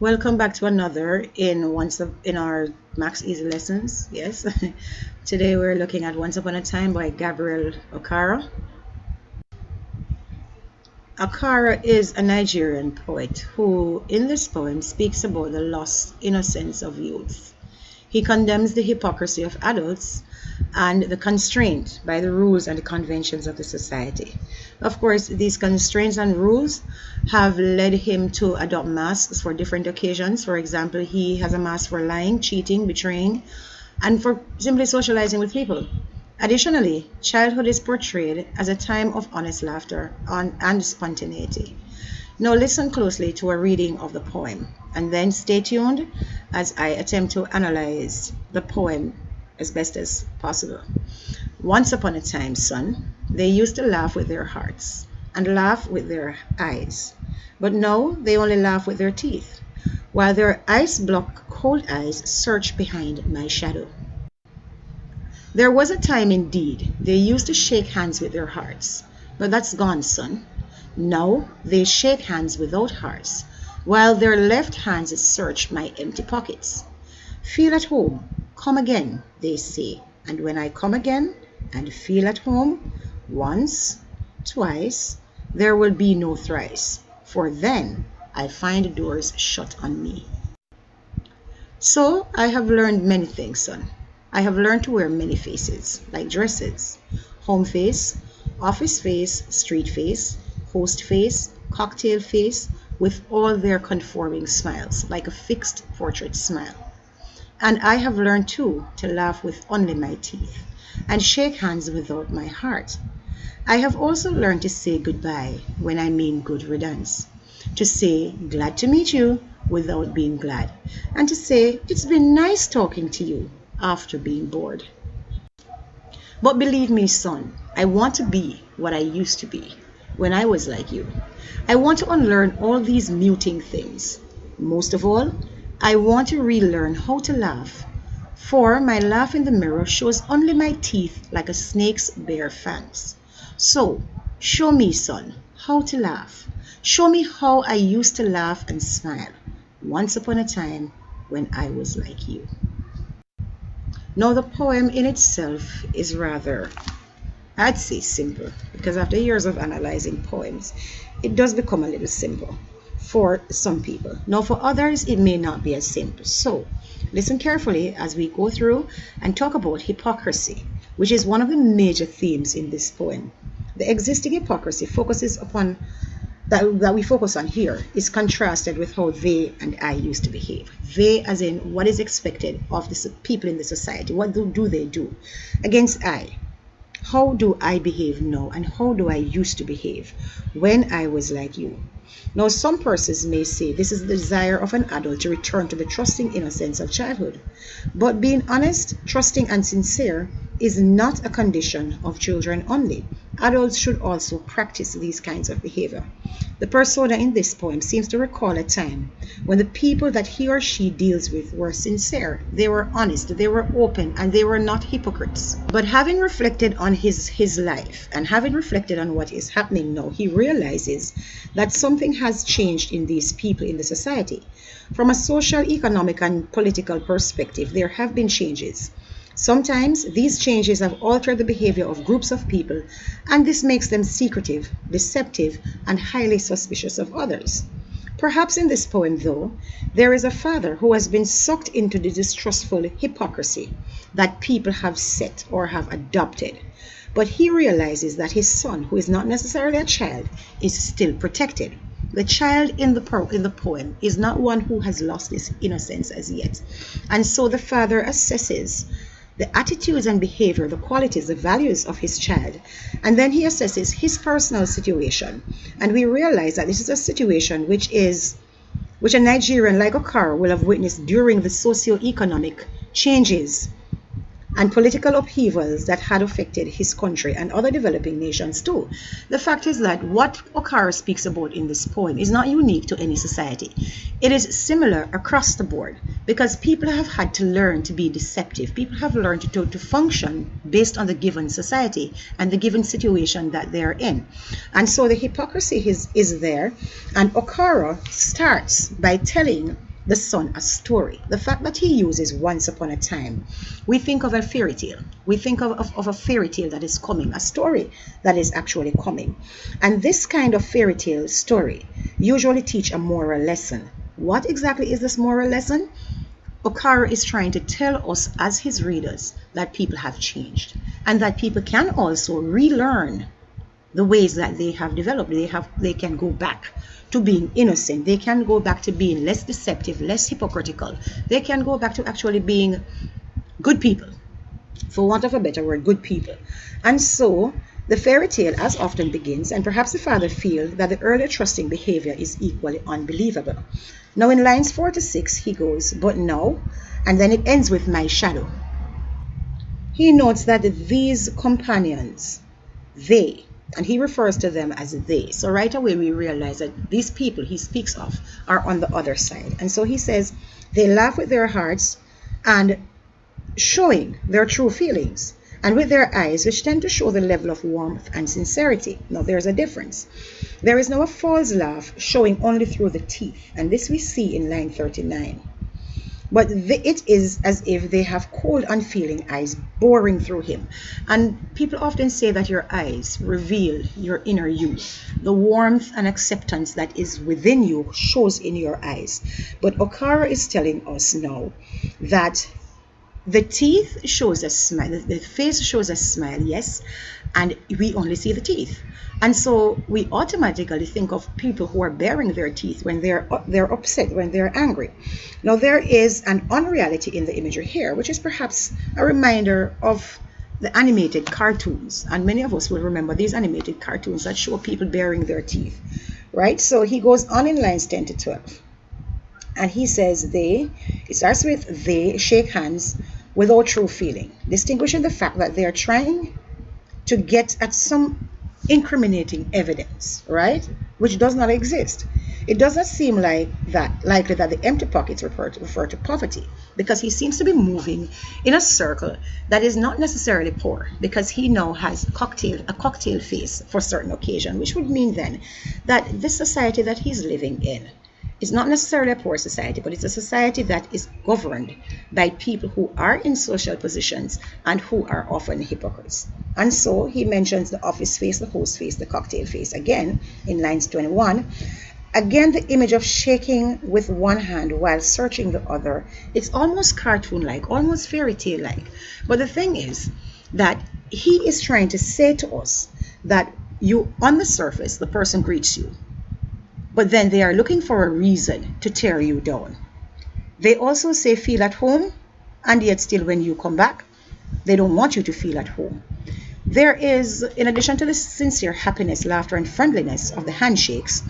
Welcome back to another in our Max Easy lessons. Yes, today we're looking at Once Upon a Time by Gabriel Okara. Okara is a Nigerian poet who, in this poem, speaks about the lost innocence of youth. He condemns the hypocrisy of adults and the constraint by the rules and the conventions of the society. Of course, these constraints and rules have led him to adopt masks for different occasions. For example, he has a mask for lying, cheating, betraying, and for simply socializing with people. Additionally, childhood is portrayed as a time of honest laughter and spontaneity. Now listen closely to a reading of the poem, and then stay tuned as I attempt to analyze the poem as best as possible. Once upon a time, son, they used to laugh with their hearts and laugh with their eyes. But now they only laugh with their teeth, while their ice block cold eyes search behind my shadow. There was a time indeed they used to shake hands with their hearts, but that's gone, son. Now they shake hands without hearts, while their left hands search my empty pockets. Feel at home, come again, they say, and when I come again and feel at home, once, twice, there will be no thrice, for then I find doors shut on me. So I have learned many things, son. I have learned to wear many faces, like dresses: home face, office face, street face, host face, cocktail face, with all their conforming smiles, like a fixed portrait smile. And I have learned too to laugh with only my teeth, and shake hands without my heart. I have also learned to say goodbye when I mean good riddance, to say glad to meet you without being glad, and to say it's been nice talking to you after being bored. But believe me, son, I want to be what I used to be when I was like you. I want to unlearn all these muting things. Most of all, I want to relearn how to laugh, for my laugh in the mirror shows only my teeth like a snake's bare fangs. So, show me, son, how to laugh. Show me how I used to laugh and smile once upon a time when I was like you. Now, the poem in itself is rather, I'd say, simple, because after years of analyzing poems, it does become a little simple for some people. Now, for others, it may not be as simple. So, listen carefully as we go through and talk about hypocrisy, which is one of the major themes in this poem. The existing hypocrisy focuses upon that we focus on here is contrasted with how they and I used to behave. They, as in what is expected of the people in the society. What do they do? Against I. How do I behave now, and how do I used to behave when I was like you? Now, some persons may say this is the desire of an adult to return to the trusting innocence of childhood. But being honest, trusting, and sincere is not a condition of children only. Adults should also practice these kinds of behavior. The persona in this poem seems to recall a time when the people that he or she deals with were sincere, they were honest, they were open, and they were not hypocrites. But having reflected on his life and having reflected on what is happening now, he realizes that something has changed in these people in the society. From a social, economic, and political perspective, there have been changes. Sometimes these changes have altered the behavior of groups of people, and this makes them secretive, deceptive, and highly suspicious of others. Perhaps in this poem, though, there is a father who has been sucked into the distrustful hypocrisy that people have set or have adopted. But he realizes that his son, who is not necessarily a child, is still protected. The child in the poem is not one who has lost his innocence as yet. And so the father assesses the attitudes and behavior, the qualities, the values of his child. And then he assesses his personal situation. And we realize that this is a situation which a Nigerian like Okara will have witnessed during the socio-economic changes and political upheavals that had affected his country and other developing nations too. The fact is that what Okara speaks about in this poem is not unique to any society. It is similar across the board because people have had to learn to be deceptive. People have learned to function based on the given society and the given situation that they're in. And so the hypocrisy is there. And Okara starts by telling the son a story. The fact that he uses once upon a time, we think of a fairy tale. We think of a fairy tale that is coming, a story that is actually coming. And this kind of fairy tale story usually teach a moral lesson. What exactly is this moral lesson? Okara is trying to tell us as his readers that people have changed and that people can also relearn the ways that they have developed. They can go back to being innocent. They can go back to being less deceptive, less hypocritical. They can go back to actually being good people, for want of a better word, good people. And so the fairy tale as often begins, and perhaps the father feels that the earlier trusting behavior is equally unbelievable. Now in lines 4 to 6 he goes, but now, and then it ends with my shadow. He notes that these companions, they, and he refers to them as they. So right away we realize that these people he speaks of are on the other side. And so he says, they laugh with their hearts and showing their true feelings, and with their eyes, which tend to show the level of warmth and sincerity. Now there's a difference. There is now a false laugh showing only through the teeth, and this we see in line 39. But it is as if they have cold, unfeeling eyes boring through him. And people often say that your eyes reveal your inner you. The warmth and acceptance that is within you shows in your eyes. But Okara is telling us now that the teeth shows a smile, the face shows a smile, yes, and we only see the teeth. And so we automatically think of people who are baring their teeth when they're upset, when they're angry. Now there is an unreality in the imagery here, which is perhaps a reminder of the animated cartoons. And many of us will remember these animated cartoons that show people baring their teeth, right? So he goes on in lines 10 to 12. And he says it starts with they shake hands without true feeling, distinguishing the fact that they are trying to get at some incriminating evidence, right? Which does not exist. It does not seem likely that the empty pockets refer to poverty, because he seems to be moving in a circle that is not necessarily poor, because he now has a cocktail face for certain occasion, which would mean then that this society that he's living in is not necessarily a poor society, but it's a society that is governed by people who are in social positions and who are often hypocrites. And so he mentions the office face, the host face, the cocktail face again in lines 21. Again, the image of shaking with one hand while searching the other. It's almost cartoon-like, almost fairy tale-like. But the thing is that he is trying to say to us that on the surface, the person greets you, but then they are looking for a reason to tear you down. They also say feel at home, and yet still when you come back, they don't want you to feel at home. There is, in addition to the sincere happiness, laughter, and friendliness of the handshakes,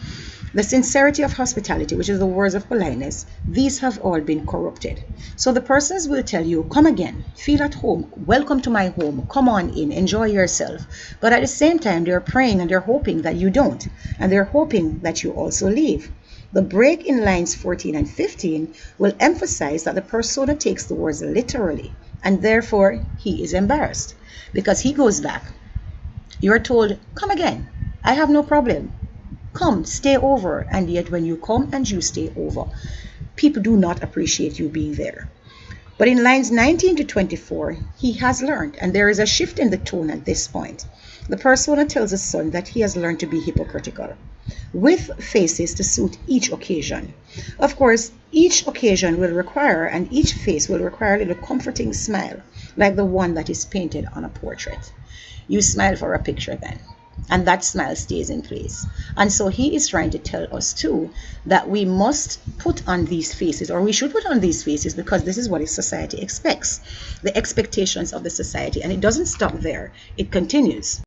the sincerity of hospitality, which is the words of politeness, these have all been corrupted. So the persons will tell you, come again, feel at home, welcome to my home, come on in, enjoy yourself. But at the same time, they're praying and they're hoping that you don't, and they're hoping that you also leave. The break in lines 14 and 15 will emphasize that the persona takes the words literally, and therefore he is embarrassed, because he goes back. You are told, come again, I have no problem. Come, stay over, and yet when you come and you stay over, people do not appreciate you being there. But in lines 19 to 24, he has learned, and there is a shift in the tone at this point. The persona tells his son that he has learned to be hypocritical, with faces to suit each occasion. Of course, each occasion will require, and each face will require a little comforting smile, like the one that is painted on a portrait. You smile for a picture then, and that smile stays in place. And so he is trying to tell us too that we must put on these faces, or we should put on these faces, because this is what society expects, the expectations of the society. And it doesn't stop there, it continues.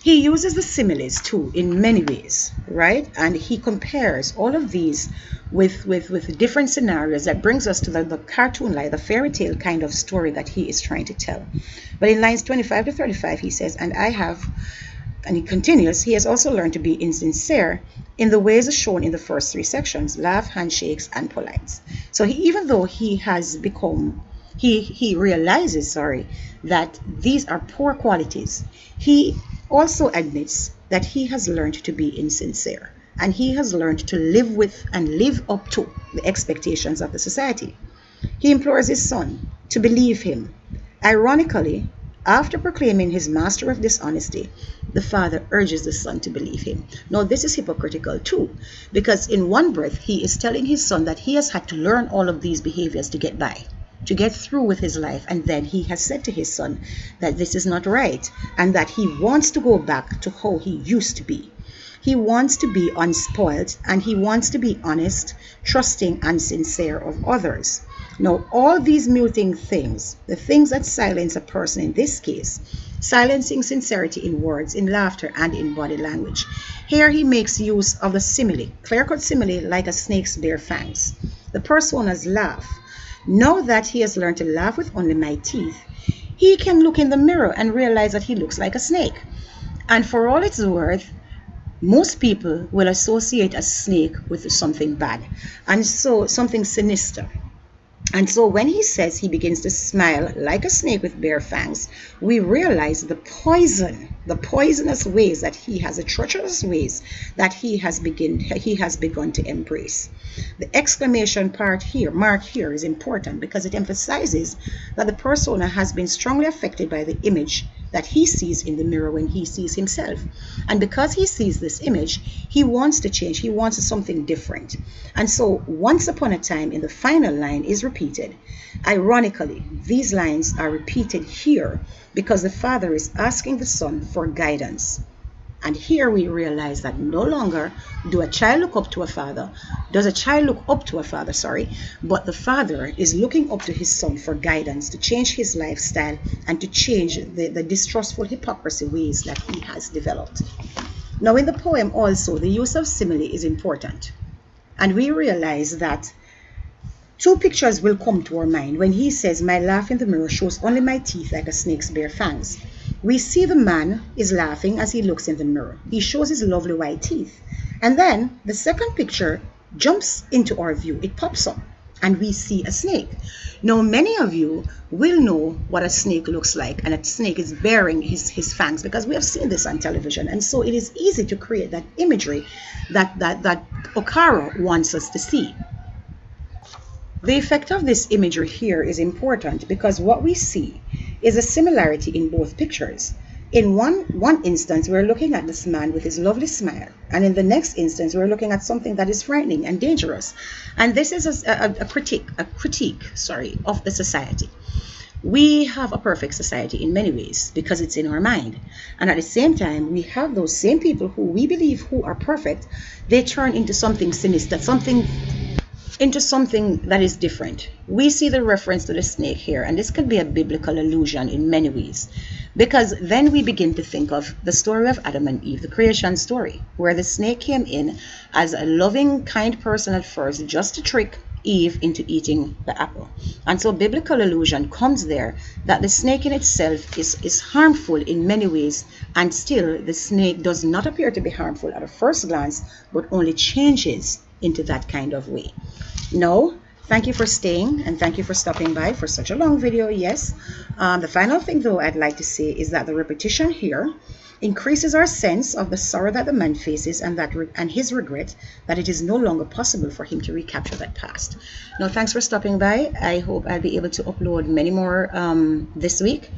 He uses the similes too in many ways, right? And he compares all of these with different scenarios that brings us to the cartoon-like, the fairy tale kind of story that he is trying to tell. But in lines 25 to 35, he says, and he continues, he has also learned to be insincere in the ways shown in the first three sections: laugh, handshakes, and polite. So even though he has become, he realizes, that these are poor qualities, he also admits that he has learned to be insincere. and he has learned to live with and live up to the expectations of the society. He implores his son to believe him. Ironically, after proclaiming his master of dishonesty, the father urges the son to believe him. Now, this is hypocritical too, because in one breath, he is telling his son that he has had to learn all of these behaviors to get by, to get through with his life. And then he has said to his son that this is not right and that he wants to go back to how he used to be. He wants to be unspoiled and he wants to be honest, trusting, and sincere of others. Now, all these muting things, the things that silence a person in this case, silencing sincerity in words, in laughter, and in body language. Here he makes use of a simile, clear-cut simile like a snake's bare fangs. The persona's laugh. Now that he has learned to laugh with only my teeth, he can look in the mirror and realize that he looks like a snake. And for all it's worth, most people will associate a snake with something bad, and so something sinister. And so when he says he begins to smile like a snake with bare fangs, we realize the poisonous ways that he has, the treacherous ways that he has begun to embrace. The exclamation mark here is important because it emphasizes that the persona has been strongly affected by the image that he sees in the mirror when he sees himself. And because he sees this image, he wants to change. He wants something different. And so once upon a time in the final line is repeated. Ironically, these lines are repeated here because the father is asking the son for guidance. And here we realize that no longer does a child look up to a father, but the father is looking up to his son for guidance to change his lifestyle and to change the distrustful hypocrisy ways that he has developed. Now in the poem also, the use of simile is important. And we realize that two pictures will come to our mind when he says, my laugh in the mirror shows only my teeth like a snake's bare fangs. We see the man is laughing as he looks in the mirror. He shows his lovely white teeth. And then the second picture jumps into our view. It pops up and we see a snake. Now, many of you will know what a snake looks like, and a snake is bearing his fangs because we have seen this on television. And so it is easy to create that imagery that Okara wants us to see. The effect of this imagery here is important because what we see is a similarity in both pictures. In one instance, we're looking at this man with his lovely smile, and in the next instance, we're looking at something that is frightening and dangerous. And this is a critique of the society. We have a perfect society in many ways because it's in our mind. And at the same time, we have those same people who we believe who are perfect, they turn into something sinister, into something that is different. We see the reference to the snake here, and this could be a biblical allusion in many ways, because then we begin to think of the story of Adam and Eve, the creation story, where the snake came in as a loving, kind person at first, just to trick Eve into eating the apple. And so biblical allusion comes there that the snake in itself is harmful in many ways, and still the snake does not appear to be harmful at a first glance, but only changes into that kind of way. Now, thank you for staying and thank you for stopping by for such a long video. Yes, the final thing though I'd like to say is that the repetition here increases our sense of the sorrow that the man faces and his regret that it is no longer possible for him to recapture that past. Now, thanks for stopping by. I hope I'll be able to upload many more this week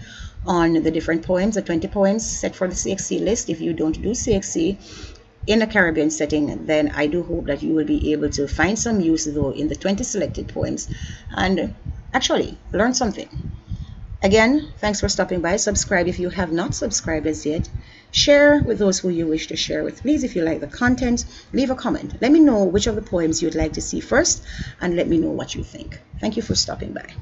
on the different poems, the 20 poems set for the CXC list. If you don't do CXC in a Caribbean setting, then I do hope that you will be able to find some use though in the 20 selected poems and actually learn something. Again, thanks for stopping by. Subscribe if you have not subscribed as yet. Share with those who you wish to share with. Please, if you like the content, leave a comment. Let me know which of the poems you'd like to see first and let me know what you think. Thank you for stopping by.